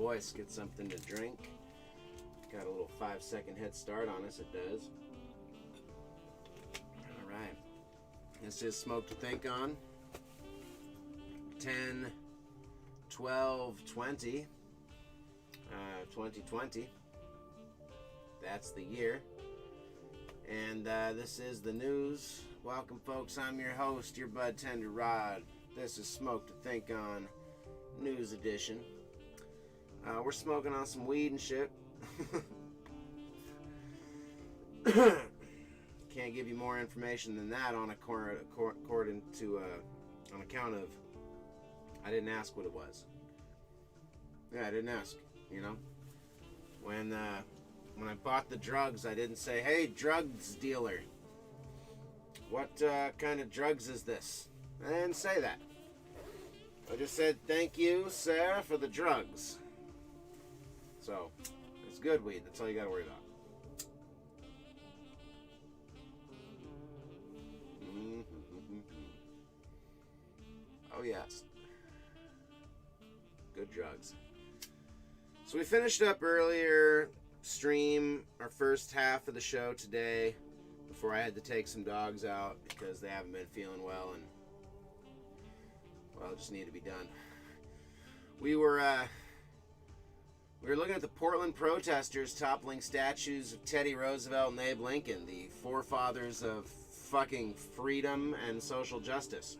voice, get something to drink. Got a little 5-second head start on us, it does. Alright. This is Smoke to Think On. 10, 12, 20. 2020. That's the year. And this is the news. Welcome, folks. I'm your host, your bud tender Rod. This is Smoke to Think On, news edition. We're smoking on some weed and shit. Can't give you more information than that on account of I didn't ask what it was. Yeah, I didn't ask. You know, when I bought the drugs, I didn't say, "Hey, drugs dealer, what kind of drugs is this?" I didn't say that. I just said, "Thank you, sir, for the drugs." So, it's good weed. That's all you got to worry about. Oh, yes. Good drugs. So we finished up earlier stream, our first half of the show today, before I had to take some dogs out because they haven't been feeling well and, well, just need to be done. We were looking at the Portland protesters toppling statues of Teddy Roosevelt and Abe Lincoln, the forefathers of fucking freedom and social justice.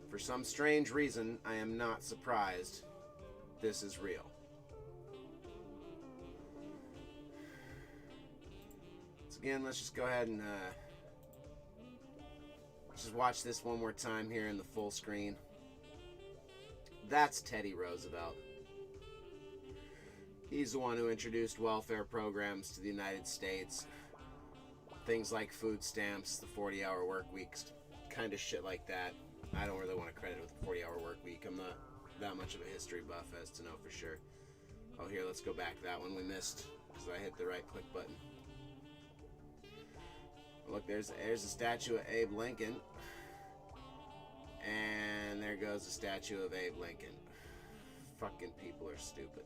For some strange reason, I am not surprised this is real. So again, let's just go ahead and just watch this one more time here in the full screen. That's Teddy Roosevelt. He's the one who introduced welfare programs to the United States. Things like food stamps, the 40-hour work weeks, kind of shit like that. I don't really want to credit it with the 40-hour work week. I'm not that much of a history buff as to know for sure. Oh, here, let's go back to that one we missed because I hit the right click button. Look, there's a statue of Abe Lincoln. And there goes the statue of Abe Lincoln. Fucking people are stupid.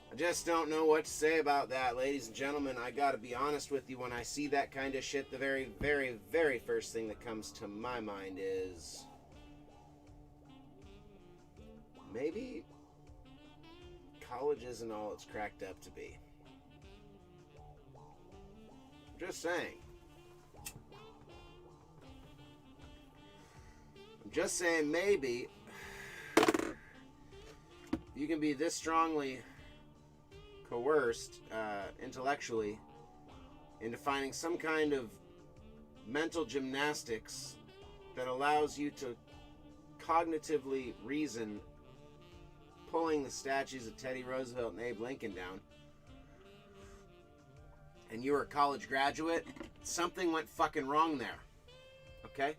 I just don't know what to say about that, ladies and gentlemen. I gotta be honest with you, when I see that kind of shit, the very, very, very first thing that comes to my mind is maybe college isn't all it's cracked up to be. I'm just saying. I'm just saying maybe you can be this strongly coerced intellectually into finding some kind of mental gymnastics that allows you to cognitively reason pulling the statues of Teddy Roosevelt and Abe Lincoln down, and you're a college graduate. Something went fucking wrong there. Okay?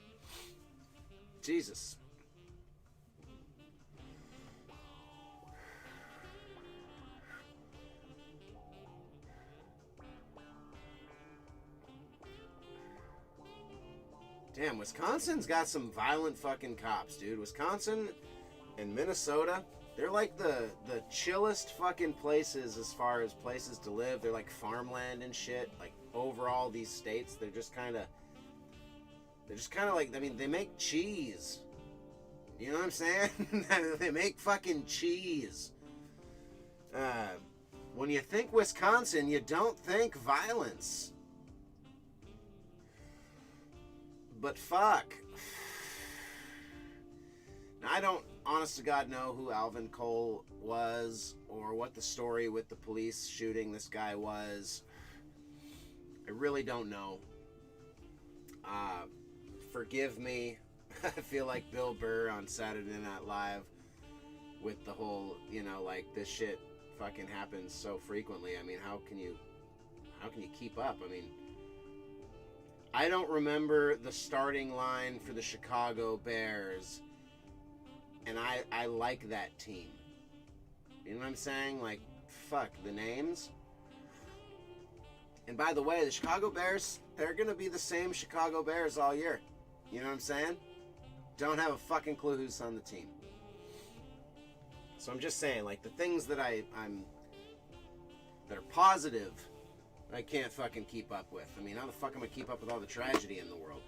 Jesus. Damn, Wisconsin's got some violent fucking cops, dude. Wisconsin and Minnesota, they're like the chillest fucking places as far as places to live. They're like farmland and shit. Like, overall, these states, they're just kind of like, I mean, they make cheese. You know what I'm saying? They make fucking cheese. When you think Wisconsin, you don't think violence. But fuck. Now, I don't, honest to God, know who Alvin Cole was or what the story with the police shooting this guy was. I really don't know. Forgive me. I feel like Bill Burr on Saturday Night Live with the whole, you know, like, this shit fucking happens so frequently. I mean, how can you keep up? I mean, I don't remember the starting line for the Chicago Bears, and I like that team. You know what I'm saying? Like, fuck, the names. And by the way, the Chicago Bears, they're going to be the same Chicago Bears all year. You know what I'm saying? Don't have a fucking clue who's on the team. So I'm just saying, like, the things that I'm that are positive, I can't fucking keep up with. I mean, how the fuck am I keep up with all the tragedy in the world?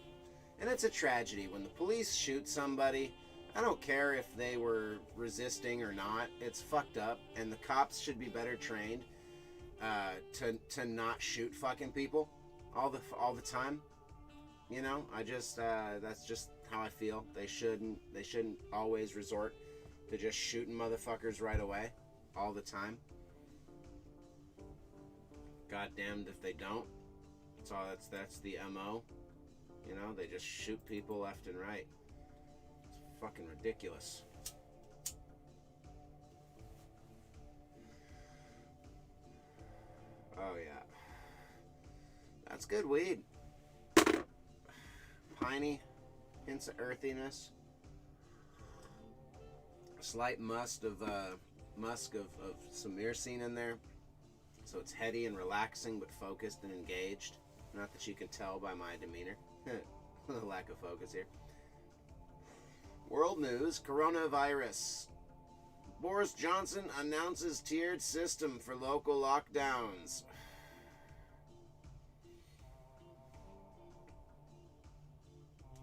And it's a tragedy when the police shoot somebody. I don't care if they were resisting or not. It's fucked up, and the cops should be better trained to not shoot fucking people all the time. You know, I just that's just how I feel. They shouldn't always resort to just shooting motherfuckers right away all the time. Goddamned if they don't. That's the MO. You know, they just shoot people left and right. It's fucking ridiculous. Oh yeah. That's good weed. Piney, hints of earthiness. A slight musk of some myrcene in there. So it's heady and relaxing, but focused and engaged. Not that you can tell by my demeanor. Lack of focus here. World news, coronavirus. Boris Johnson announces tiered system for local lockdowns.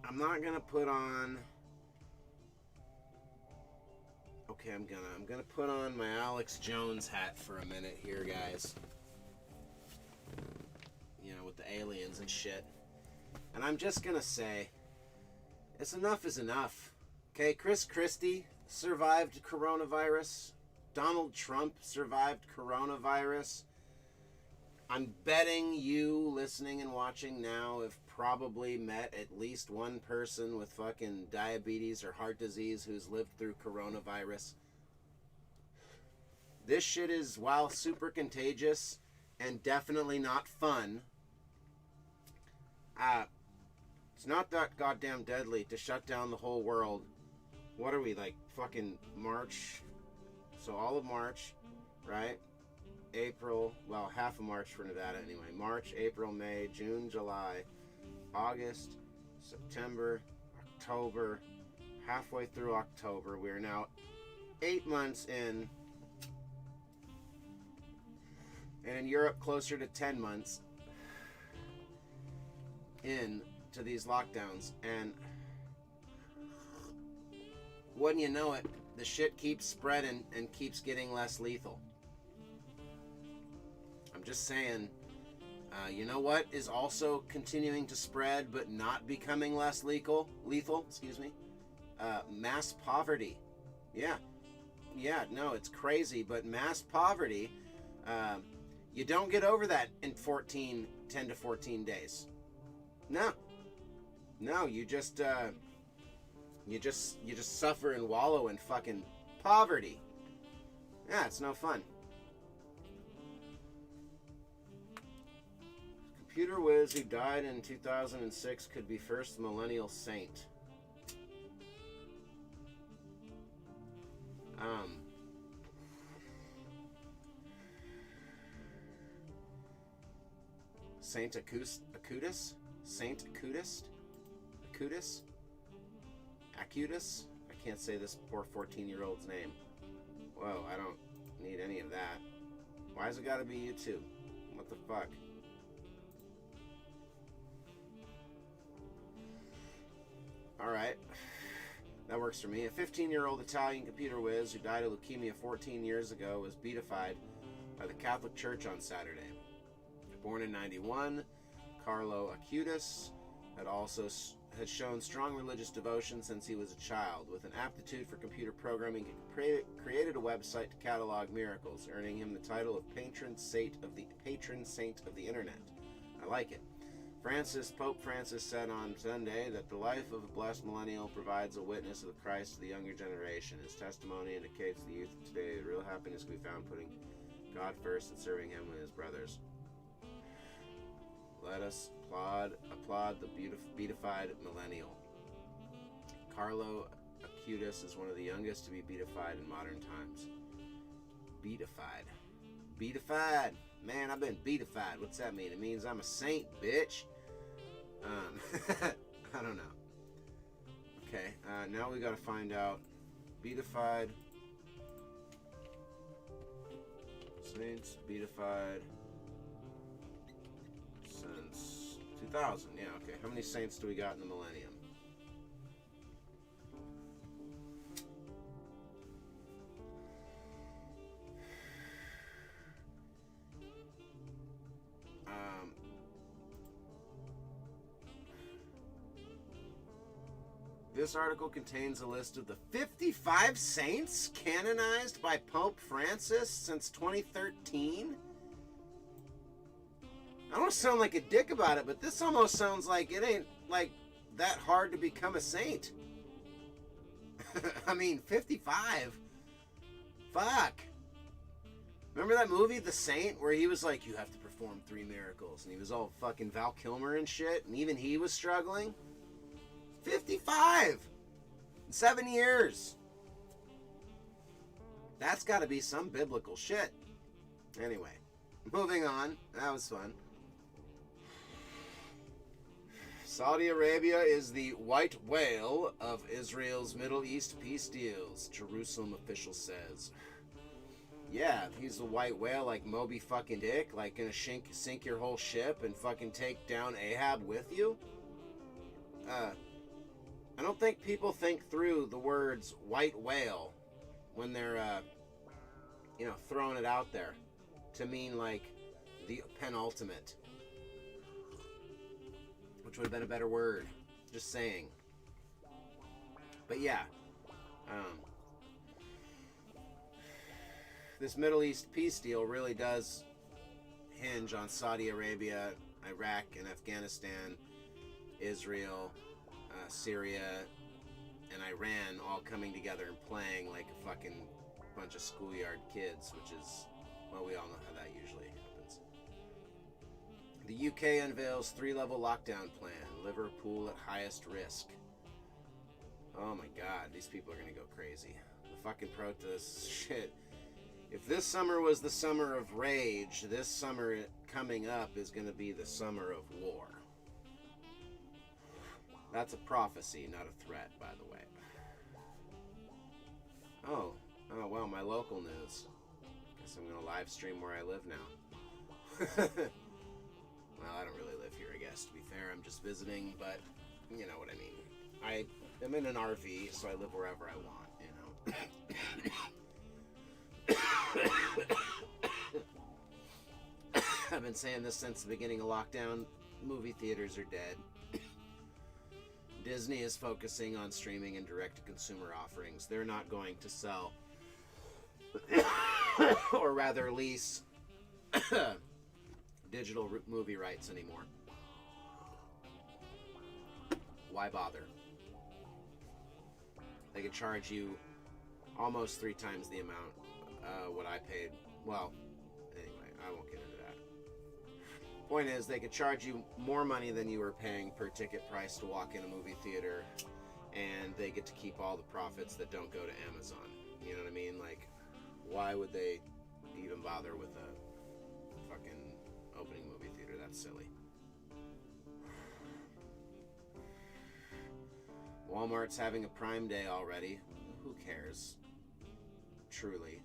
I'm not gonna put on... Okay, I'm gonna put on my Alex Jones hat for a minute here, guys. You know, with the aliens and shit. And I'm just gonna say, it's enough is enough. Okay, Chris Christie survived coronavirus. Donald Trump survived coronavirus. I'm betting you listening and watching now have probably met at least one person with fucking diabetes or heart disease who's lived through coronavirus. This shit is, while super contagious and definitely not fun, it's not that goddamn deadly to shut down the whole world. What are we, like fucking March? So all of March, right? April, well, half of March for Nevada anyway. March, April, May, June, July, August, September, October, halfway through October. We are now 8 months in, and in Europe closer to 10 months in to these lockdowns. And wouldn't you know it, the shit keeps spreading and keeps getting less lethal. I'm just saying, you know what is also continuing to spread but not becoming less lethal? Mass poverty. Yeah, no, it's crazy, but mass poverty, you don't get over that in 10 to 14 days. No, you just suffer and wallow in fucking poverty. Yeah, it's no fun. Computer whiz who died in 2006 could be first millennial saint. Saint Acutus? Saint Acutus? Acutus? I can't say this poor 14-year-old's name. Whoa, I don't need any of that. Why's it gotta be you two? What the fuck? Alright. That works for me. A 15-year-old Italian computer whiz who died of leukemia 14 years ago was beatified by the Catholic Church on Saturday. Born in 91, Carlo Acutis had shown strong religious devotion since he was a child. With an aptitude for computer programming, he created a website to catalog miracles, earning him the title of patron saint of the internet. I like it. Pope Francis said on Sunday that the life of a blessed millennial provides a witness of the Christ to the younger generation. His testimony indicates the youth of today the real happiness can be found putting God first and serving Him and His brothers. Let us applaud the beatified millennial. Carlo Acutis is one of the youngest to be beatified in modern times. Beatified. Man, I've been beatified. What's that mean? It means I'm a saint, bitch. I don't know. Okay, now we gotta find out. Beatified. Saints, beatified. Since 2000, yeah, okay. How many saints do we got in the millennium? This article contains a list of the 55 saints canonized by Pope Francis since 2013. I don't sound like a dick about it, but this almost sounds like it ain't like that hard to become a saint. I mean, 55? Fuck. Remember that movie, The Saint, where he was like, you have to perform 3 miracles, and he was all fucking Val Kilmer and shit, and even he was struggling? 55 in 7 years. That's got to be some biblical shit. Anyway, moving on. That was fun. Saudi Arabia is the white whale of Israel's Middle East peace deals, Jerusalem official says. Yeah, he's the white whale like Moby fucking Dick, like gonna sink your whole ship and fucking take down Ahab with you? I don't think people think through the words white whale when they're, throwing it out there to mean like the penultimate, which would have been a better word. Just saying. But yeah, this Middle East peace deal really does hinge on Saudi Arabia, Iraq, and Afghanistan, Israel, Syria, and Iran all coming together and playing like a fucking bunch of schoolyard kids, which is, well, we all know how that usually happens. The UK unveils 3-level lockdown plan. Liverpool at highest risk. Oh my god, these people are gonna go crazy. The fucking protests, shit. If this summer was the summer of rage, this summer coming up is gonna be the summer of war. That's a prophecy, not a threat, by the way. Oh, well, my local news. Guess I'm gonna live stream where I live now. Well, I don't really live here, I guess, to be fair. I'm just visiting, but you know what I mean. I am in an RV, so I live wherever I want, you know. I've been saying this since the beginning of lockdown. Movie theaters are dead. Disney is focusing on streaming and direct-to-consumer offerings. They're not going to sell, or rather lease, digital movie rights anymore. Why bother? They could charge you almost 3 times the amount what I paid. Well, anyway, I won't get into that. Point is, they could charge you more money than you were paying per ticket price to walk in a movie theater, and they get to keep all the profits that don't go to Amazon. You know what I mean? Like, why would they even bother with a fucking opening movie theater? That's silly. Walmart's having a Prime Day already. Who cares? Truly.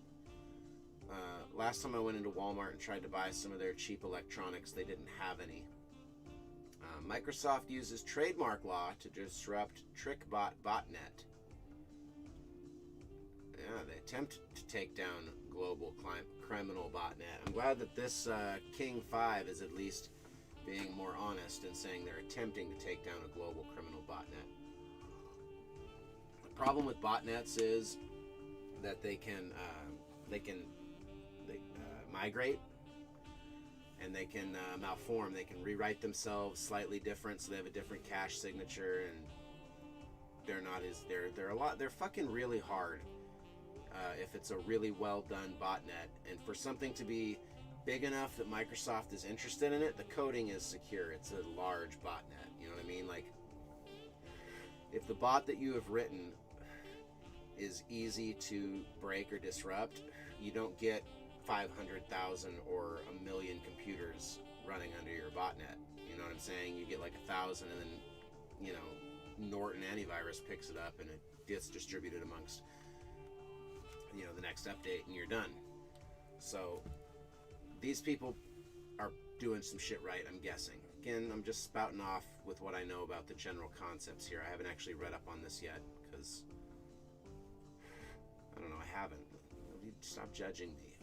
Last time I went into Walmart and tried to buy some of their cheap electronics, they didn't have any. Microsoft uses trademark law to disrupt TrickBot botnet. Yeah, they attempt to take down global criminal botnet. I'm glad that this King 5 is at least being more honest and saying they're attempting to take down a global criminal botnet. The problem with botnets is that they can migrate, and they can malform. They can rewrite themselves slightly different, so they have a different cache signature, and they're fucking really hard if it's a really well done botnet. And for something to be big enough that Microsoft is interested in it, the coding is secure. It's a large botnet. You know what I mean? Like, if the bot that you have written is easy to break or disrupt, you don't get 500,000 or 1 million computers running under your botnet. You know what I'm saying? You get like 1,000, and then, Norton antivirus picks it up and it gets distributed amongst, the next update, and you're done. So these people are doing some shit right, I'm guessing. Again, I'm just spouting off with what I know about the general concepts here. I haven't actually read up on this yet because I don't know. I haven't. Stop judging me.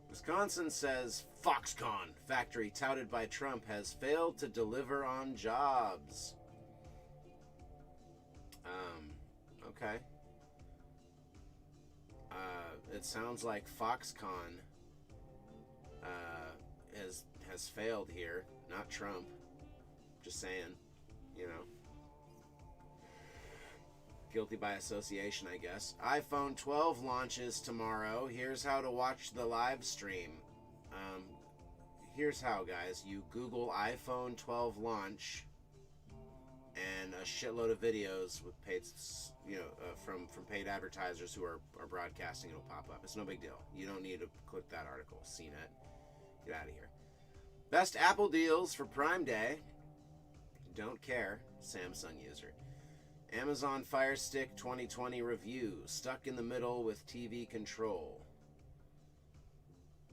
Wisconsin says Foxconn factory touted by Trump has failed to deliver on jobs. Okay. It sounds like Foxconn has failed here, not Trump. Just saying, Guilty by association, I guess. iPhone 12 launches tomorrow. Here's how to watch the live stream. Here's how, guys. You Google iPhone 12 launch, and a shitload of videos with paid, from paid advertisers who are broadcasting. It'll pop up. It's no big deal. You don't need to click that article. CNET. Get out of here. Best Apple deals for Prime Day. Don't care. Samsung user. Amazon Fire Stick 2020 review. Stuck in the middle with TV control.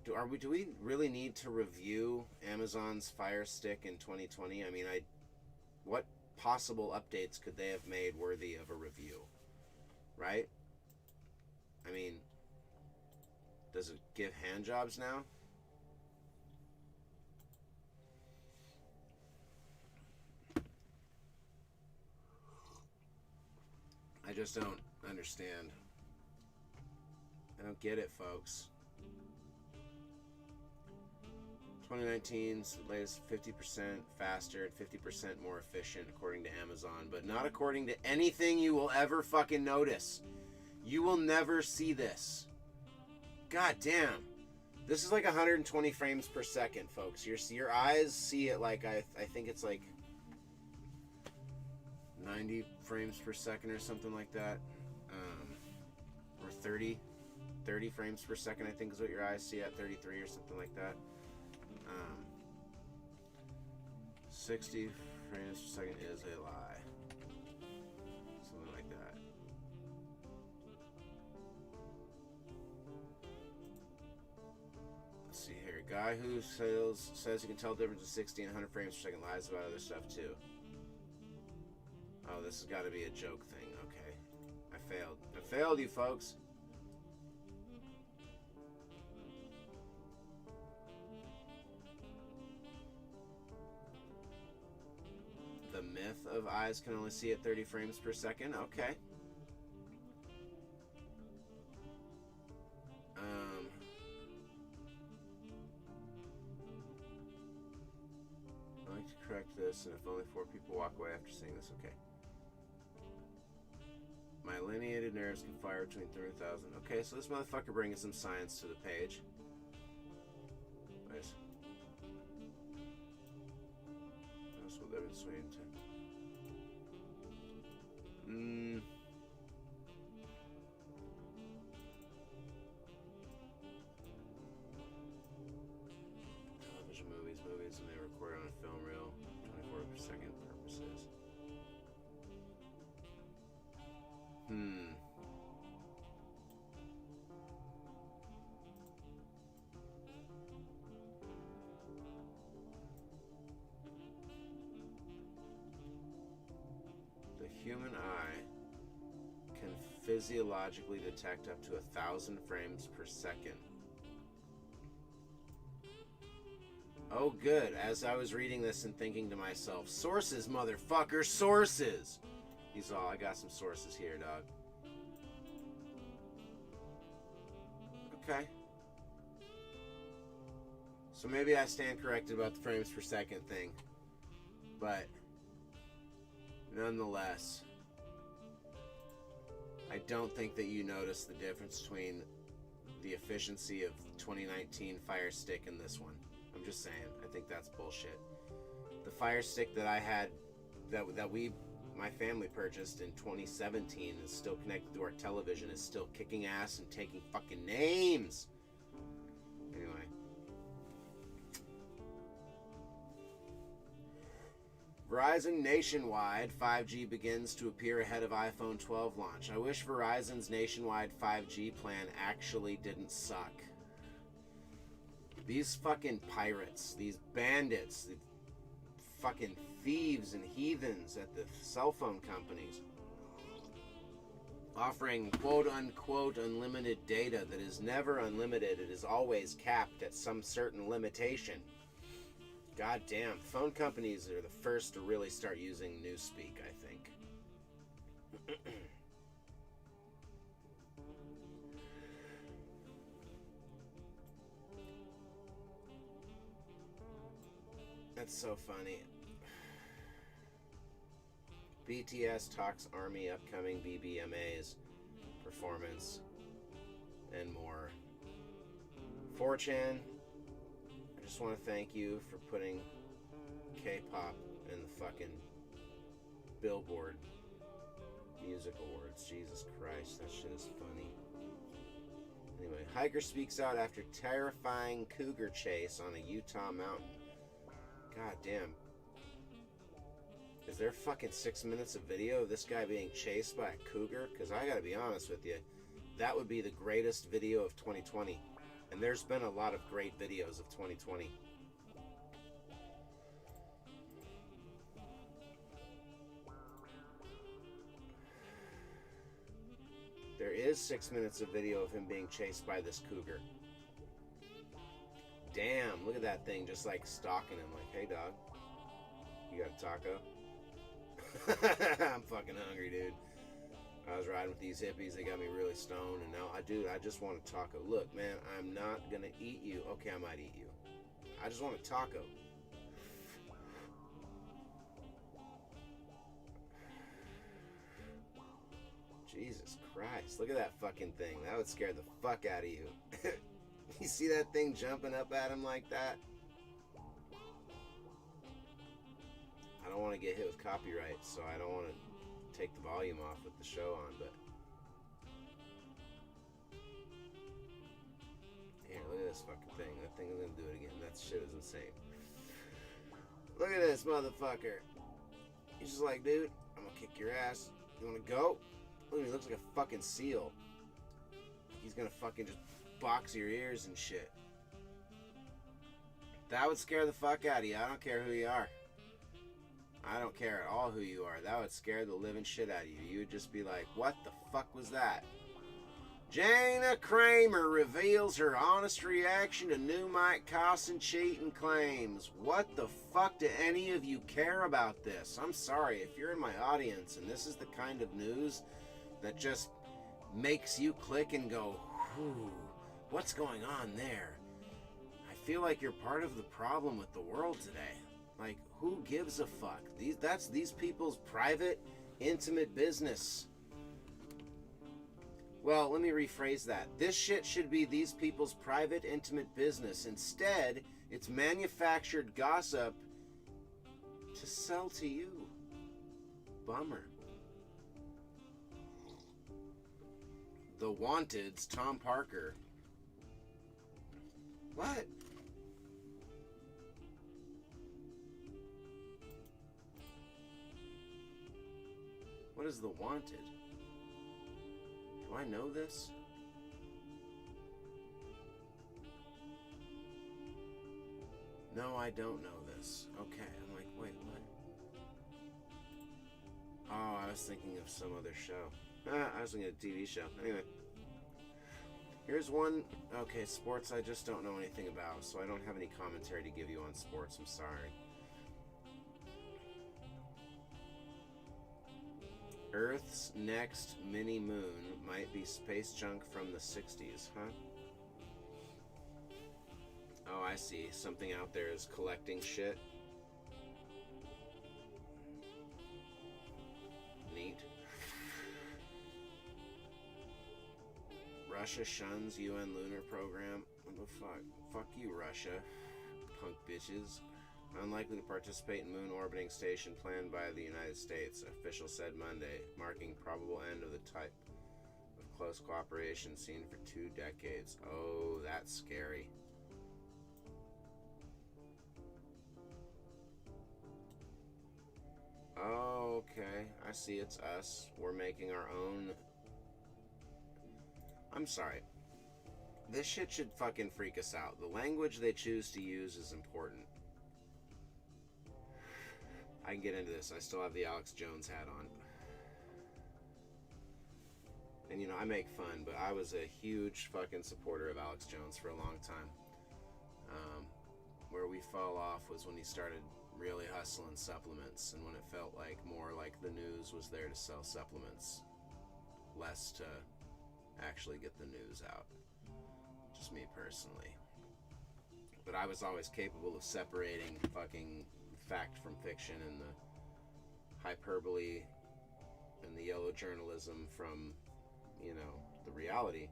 Do we really need to review Amazon's Fire Stick in 2020? I mean, what possible updates could they have made worthy of a review? Right? I mean, does it give hand jobs now? I just don't understand. I don't get it, folks. 2019's latest 50% faster and 50% more efficient according to Amazon, but not according to anything you will ever fucking notice. You will never see this. God damn. This is like 120 frames per second, folks. Your eyes see it like, I think it's like 90 frames per second or something like that. Or 30 frames per second, I think is what your eyes see at, 33 or something like that. 60 frames per second is a lie. Something like that. Let's see here. Guy who says he can tell the difference of 60 and 100 frames per second lies about other stuff too. Oh, this has got to be a joke thing. Okay. I failed you, folks. The myth of eyes can only see at 30 frames per second. Okay. I'd like to correct this, and if only 4 people walk away after seeing this, okay. My lineated nerves can fire between 30,000. Okay, so this motherfucker bringing some science to the page. Nice. That's what they've been swinging to. Television movies, and they record on a film reel, 24 per second purposes. The human eye can physiologically detect up to 1,000 frames per second. Oh, good. As I was reading this and thinking to myself, sources, motherfucker, sources! He's all, I got some sources here, dog. Okay. So maybe I stand corrected about the frames per second thing. But nonetheless, I don't think that you notice the difference between the efficiency of 2019 Fire Stick and this one. I'm just saying. I think that's bullshit. The Fire Stick that I had, that my family purchased in 2017 is still connected to our television, is still kicking ass and taking fucking names. Anyway. Verizon nationwide 5G begins to appear ahead of iPhone 12 launch. I wish Verizon's nationwide 5G plan actually didn't suck. These fucking pirates, these bandits, the fucking thieves and heathens at the cell phone companies offering quote-unquote unlimited data that is never unlimited. It is always capped at some certain limitation. God damn, phone companies are the first to really start using Newspeak, I think. That's so funny. BTS talks Army upcoming BBMA's performance and more. 4chan, I just want to thank you for putting K-pop in the fucking Billboard Music Awards. Jesus Christ, that shit is funny. Anyway, hiker speaks out after terrifying cougar chase on a Utah mountain. God damn. Is there fucking 6 minutes of video of this guy being chased by a cougar? Because I gotta be honest with you, that would be the greatest video of 2020. And there's been a lot of great videos of 2020. There is 6 minutes of video of him being chased by this cougar. Damn, look at that thing just like stalking him like, hey dog, you got a taco? I'm fucking hungry, dude. I was riding with these hippies, they got me really stoned, and now, I just want a taco. Look, man, I'm not gonna eat you. Okay, I might eat you. I just want a taco. Jesus Christ, look at that fucking thing. That would scare the fuck out of you. You see that thing jumping up at him like that? I don't want to get hit with copyright, so I don't want to take the volume off with the show on, but... Here, look at this fucking thing. That thing is going to do it again. That shit is insane. Look at this motherfucker. He's just like, dude, I'm going to kick your ass. You want to go? Look, he looks like a fucking seal. He's going to fucking just box your ears and shit. That would scare the fuck out of you. I don't care who you are. I don't care at all who you are. That would scare the living shit out of you. You would just be like, what the fuck was that? Jana Kramer reveals her honest reaction to new Mike Carson cheating claims. What the fuck do any of you care about this? I'm sorry, if you're in my audience and this is the kind of news that just makes you click and go, whew, what's going on there? I feel like you're part of the problem with the world today. Like, who gives a fuck? That's these people's private, intimate business. Well, let me rephrase that. This shit should be these people's private, intimate business. Instead, it's manufactured gossip to sell to you. Bummer. The Wanted's Tom Parker. What? What is The Wanted? Do I know this? No, I don't know this. Okay, I'm like, wait, what? Oh, I was thinking of some other show. I was thinking of a TV show. Anyway. Here's one. Okay, sports I just don't know anything about, so I don't have any commentary to give you on sports. I'm sorry. Earth's next mini-moon might be space junk from the 60s, huh? Oh, I see. Something out there is collecting shit. Neat. Russia shuns UN lunar program. What the fuck? Fuck you, Russia. Punk bitches. Unlikely to participate in moon orbiting station planned by the United States, official said Monday, marking probable end of the type of close cooperation seen for 2 decades. Oh, that's scary. Okay, I see. It's us. We're making our own. I'm sorry. This shit should fucking freak us out. The language they choose to use is important. I can get into this. I still have the Alex Jones hat on. And you know, I make fun, but I was a huge fucking supporter of Alex Jones for a long time. Where we fell off was when he started really hustling supplements, and when it felt like more like the news was there to sell supplements, less to actually get the news out. Just me personally. But I was always capable of separating fucking fact from fiction, and the hyperbole and the yellow journalism from, you know, the reality.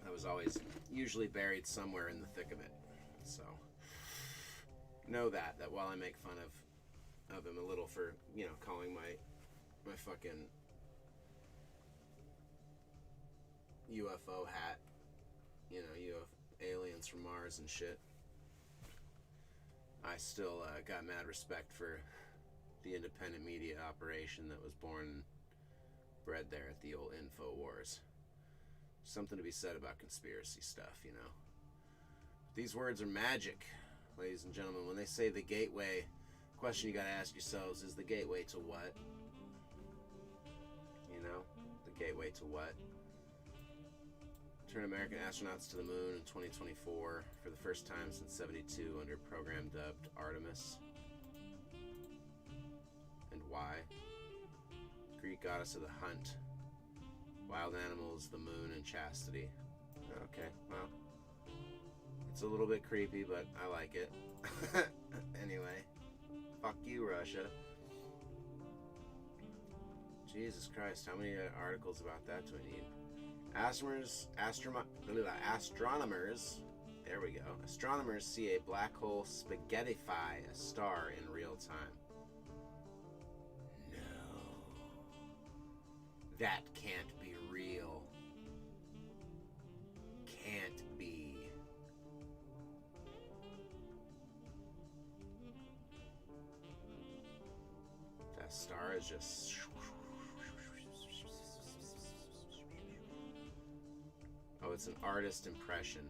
I was always usually buried somewhere in the thick of it. So know that while I make fun of him a little for, you know, calling my fucking UFO hat, you know, aliens from Mars and shit, I still got mad respect for the independent media operation that was born and bred there at the old InfoWars. Something to be said about conspiracy stuff, you know. These words are magic, ladies and gentlemen. When they say the gateway, the question you gotta ask yourselves is the gateway to what? You know, the gateway to what? Turn American astronauts to the moon in 2024 for the first time since 72 under a program dubbed Artemis. And why? Greek goddess of the hunt, wild animals, the moon, and chastity. Okay, well, it's a little bit creepy, but I like it. Anyway, fuck you, Russia. Jesus Christ, how many articles about that do we need? Astronomers, there we go. Astronomers see a black hole spaghettify a star in real time. No. That can't be real. Can't be. That star is just... Oh, it's an artist impression.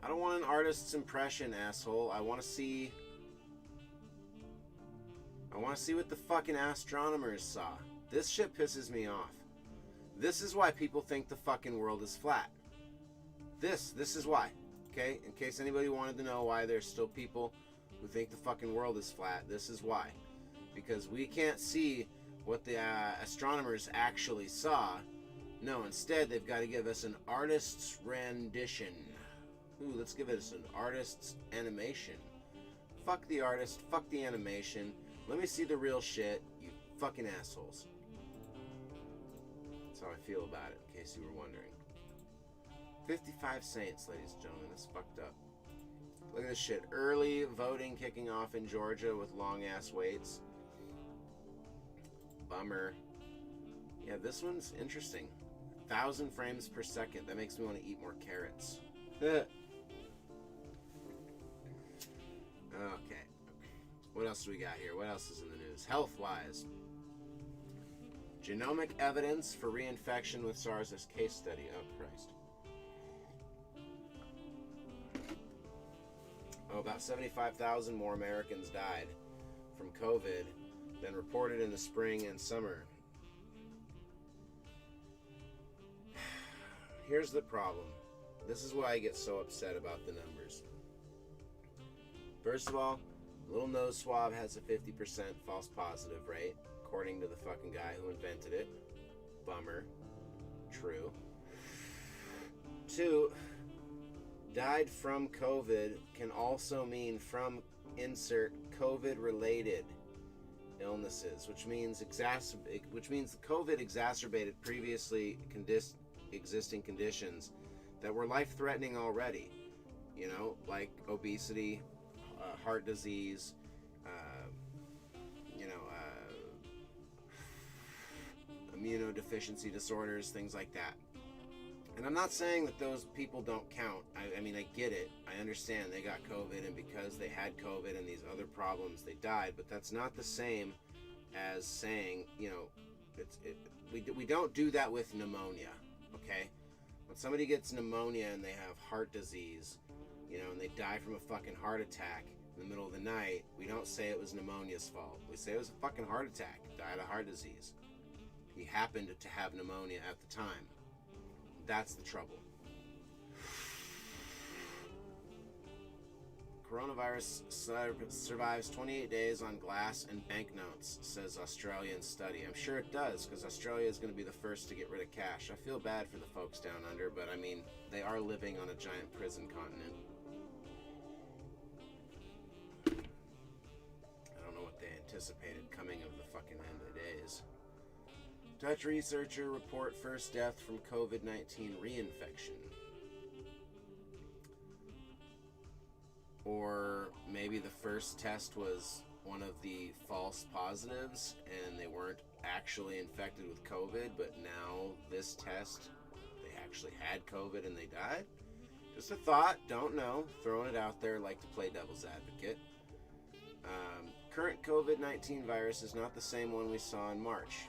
I don't want an artist's impression, asshole. I want to see what the fucking astronomers saw. This shit pisses me off. This is why people think the fucking world is flat. This is why. Okay? In case anybody wanted to know why there's still people who think the fucking world is flat, this is why. Because we can't see what the astronomers actually saw. No, instead they've got to give us an artist's rendition. Ooh, let's give us an artist's animation. Fuck the artist, fuck the animation. Let me see the real shit, you fucking assholes. That's how I feel about it, in case you were wondering. 55 saints, ladies and gentlemen, that's fucked up. Look at this shit. Early voting kicking off in Georgia with long-ass waits. Bummer. Yeah, this one's interesting. 1,000 frames per second. That makes me want to eat more carrots. Okay. What else do we got here? What else is in the news? Health-wise. Genomic evidence for reinfection with SARS as case study. Oh, Christ. Oh, about 75,000 more Americans died from COVID than reported in the spring and summer. Here's the problem. This is why I get so upset about the numbers. First of all, little nose swab has a 50% false positive rate, according to the fucking guy who invented it. Bummer. True. 2, died from COVID can also mean from insert COVID-related illnesses, which means the COVID exacerbated previously existing conditions that were life-threatening already. You know, like obesity, heart disease, immunodeficiency disorders, things like that. And I'm not saying that those people don't count. I mean, I get it. I understand they got COVID, and because they had COVID and these other problems, they died. But that's not the same as saying, you know, we don't do that with pneumonia, okay? When somebody gets pneumonia and they have heart disease, you know, and they die from a fucking heart attack in the middle of the night, we don't say it was pneumonia's fault. We say it was a fucking heart attack. Died of heart disease. He happened to have pneumonia at the time. That's the trouble. Coronavirus survives 28 days on glass and banknotes, says Australian study. I'm sure it does, because Australia is going to be the first to get rid of cash. I feel bad for the folks down under, but I mean, they are living on a giant prison continent. I don't know what they anticipated coming of the fucking end of the days. Dutch researcher report first death from COVID-19 reinfection. Or maybe the first test was one of the false positives and they weren't actually infected with COVID, but now this test, they actually had COVID and they died? Just a thought, don't know, throwing it out there, like to play devil's advocate. Current COVID-19 virus is not the same one we saw in March.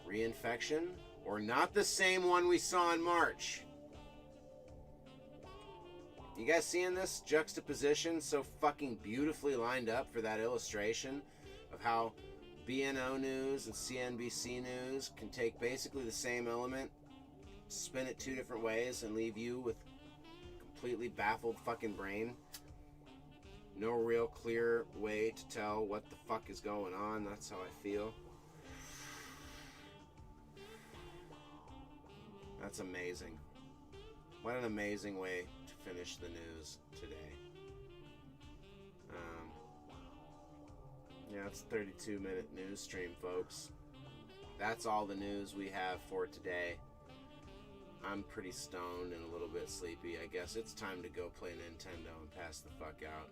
Reinfection, or not the same one we saw in March. You guys seeing this juxtaposition so fucking beautifully lined up for that illustration of how BNO News and CNBC News can take basically the same element, spin it two different ways, and leave you with completely baffled fucking brain? No real clear way to tell what the fuck is going on. That's how I feel. That's amazing. What an amazing way to finish the news today. Yeah, it's a 32-minute news stream, folks. That's all the news we have for today. I'm pretty stoned and a little bit sleepy. I guess it's time to go play Nintendo and pass the fuck out.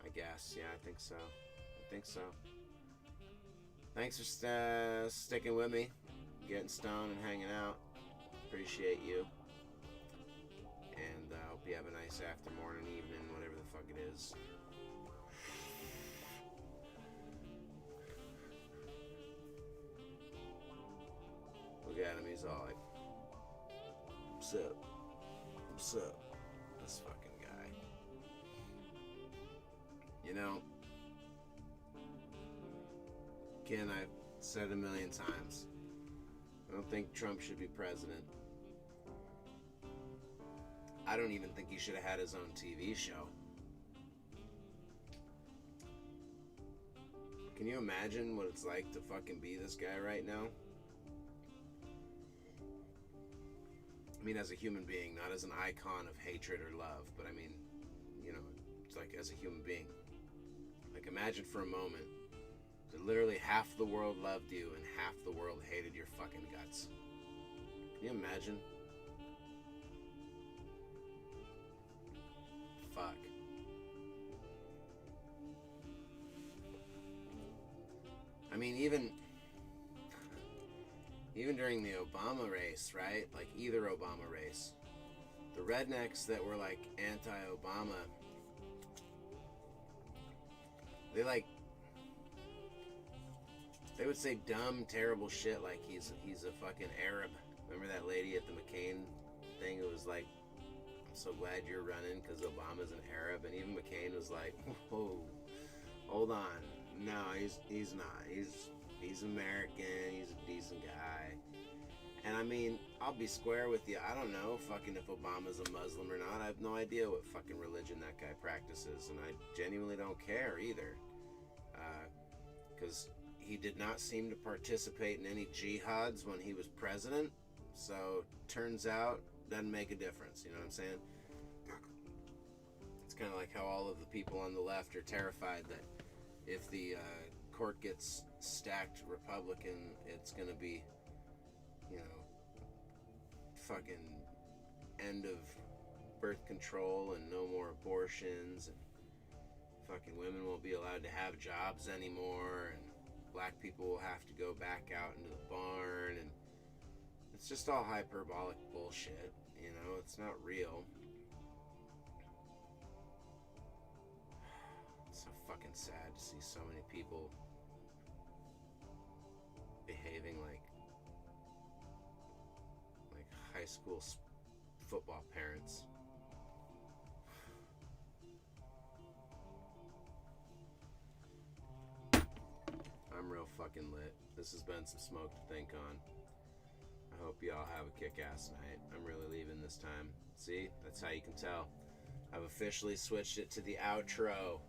I guess. Yeah, I think so. Thanks for sticking with me, getting stoned and hanging out. Appreciate you. And I hope you have a nice afternoon, morning, evening, whatever the fuck it is. Look at him, he's all like, what's up? What's up? This fucking guy. You know, again, I've said a million times, I don't think Trump should be president. I don't even think he should have had his own TV show. Can you imagine what it's like to fucking be this guy right now? I mean, as a human being, not as an icon of hatred or love, but I mean, you know, it's like as a human being. Like, imagine for a moment that literally half the world loved you and half the world hated your fucking guts. Can you imagine? Fuck. I mean, even during the Obama race, right? Like, either Obama race, the rednecks that were like anti-Obama, they would say dumb, terrible shit like he's a fucking Arab. Remember that lady at the McCain thing who was like, I'm so glad you're running because Obama's an Arab. And even McCain was like, whoa, hold on. No, he's not. He's American. He's a decent guy. And I mean, I'll be square with you. I don't know fucking if Obama's a Muslim or not. I have no idea what fucking religion that guy practices. And I genuinely don't care either. Because he did not seem to participate in any jihads when he was president. So, turns out, doesn't make a difference. You know what I'm saying? It's kind of like how all of the people on the left are terrified that if the court gets stacked Republican, it's going to be, you know, fucking end of birth control and no more abortions, and fucking women won't be allowed to have jobs anymore, and black people will have to go back out into the barn, It's just all hyperbolic bullshit. You know, it's not real. It's so fucking sad to see so many people behaving like high school football parents. I'm real fucking lit. This has been some smoke to think on. I hope y'all have a kick-ass night. I'm really leaving this time. See? That's how you can tell. I've officially switched it to the outro.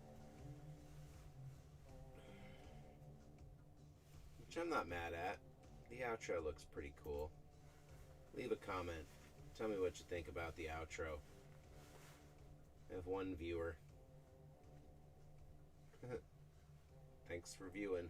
Which I'm not mad at. The outro looks pretty cool. Leave a comment. Tell me what you think about the outro. I have one viewer. Thanks for viewing.